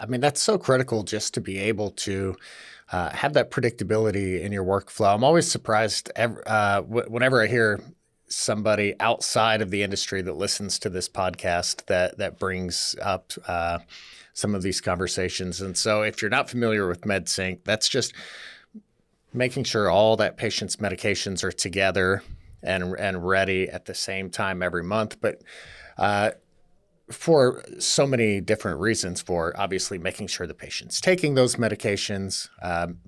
I mean, that's so critical just to be able to have that predictability in your workflow. I'm always surprised whenever I hear somebody outside of the industry that listens to this podcast that brings up some of these conversations. And so if you're not familiar with MedSync, that's just making sure all that patient's medications are together and ready at the same time every month. But for so many different reasons, for obviously making sure the patient's taking those medications,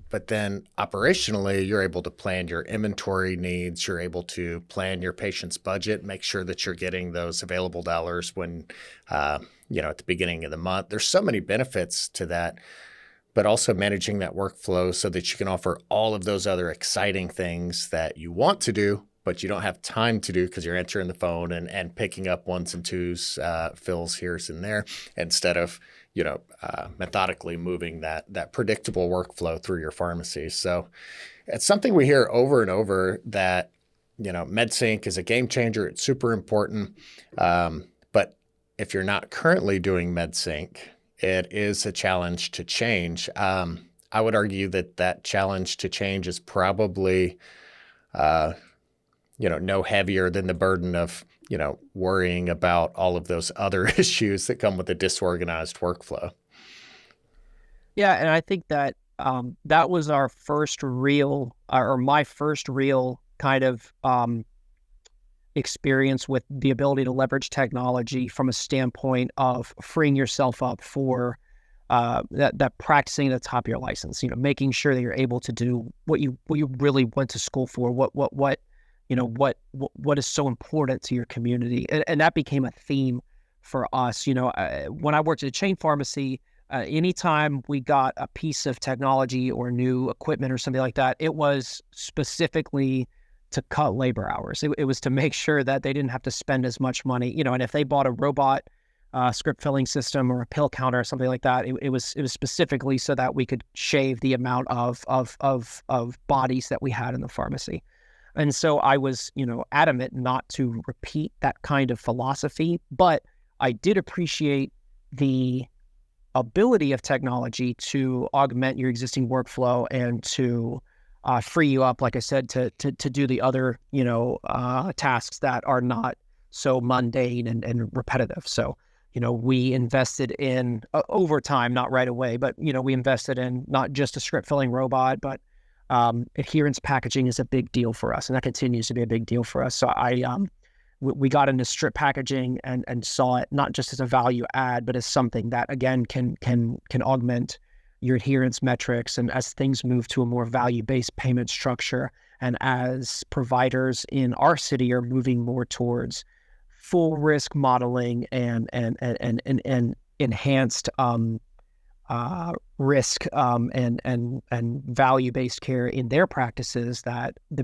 but then operationally, you're able to plan your inventory needs, you're able to plan your patient's budget, make sure that you're getting those available dollars when, at the beginning of the month. There's so many benefits to that, but also managing that workflow so that you can offer all of those other exciting things that you want to do, but you don't have time to do because you're answering the phone and picking up ones and twos, fills here and there, instead of, methodically moving that predictable workflow through your pharmacy. So it's something we hear over and over that, MedSync is a game changer. It's super important. But if you're not currently doing MedSync, it is a challenge to change. I would argue that challenge to change is probably, no heavier than the burden of, worrying about all of those other issues that come with a disorganized workflow. Yeah, and I think that that was our first real, or my first real kind of experience with the ability to leverage technology from a standpoint of freeing yourself up for that practicing at the top of your license. Making sure that you're able to do what you really went to school for. What is so important to your community, and that became a theme for us. When I worked at a chain pharmacy, anytime we got a piece of technology or new equipment or something like that, it was specifically to cut labor hours. It was to make sure that they didn't have to spend as much money, and if they bought a robot script filling system or a pill counter or something like that, it was specifically so that we could shave the amount of bodies that we had in the pharmacy. And so I was, adamant not to repeat that kind of philosophy, but I did appreciate the ability of technology to augment your existing workflow and to free you up, like I said, to do the other, tasks that are not so mundane and repetitive. So, we invested in over time, not right away, but, we invested in not just a script filling robot, but adherence packaging is a big deal for us, and that continues to be a big deal for us. So we got into strip packaging and saw it not just as a value add, but as something that again can augment your adherence metrics. And as things move to a more value-based payment structure, and as providers in our city are moving more towards full risk modeling and enhanced risk and value-based care in their practices, that the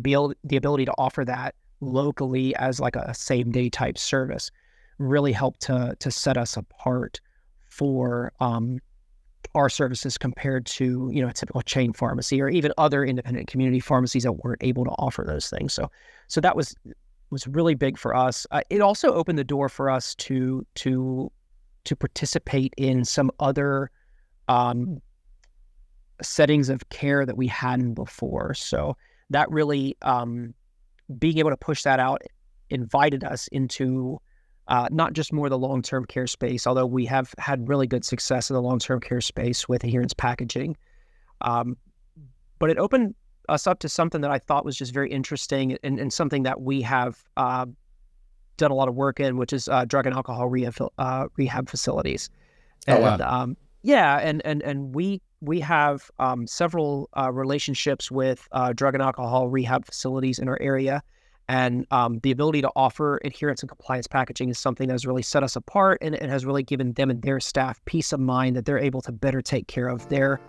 ability to offer that locally as like a same-day type service really helped to set us apart for our services compared to a typical chain pharmacy or even other independent community pharmacies that weren't able to offer those things. So that was really big for us. It also opened the door for us to participate in some other settings of care that we hadn't before. So that really, being able to push that out invited us into not just more the long-term care space, although we have had really good success in the long-term care space with adherence packaging. But it opened us up to something that I thought was just very interesting and something that we have done a lot of work in, which is drug and alcohol rehab facilities. And, wow. And we have several relationships with drug and alcohol rehab facilities in our area, and the ability to offer adherence and compliance packaging is something that has really set us apart, and it has really given them and their staff peace of mind that they're able to better take care of their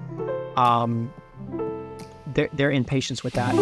inpatients with that.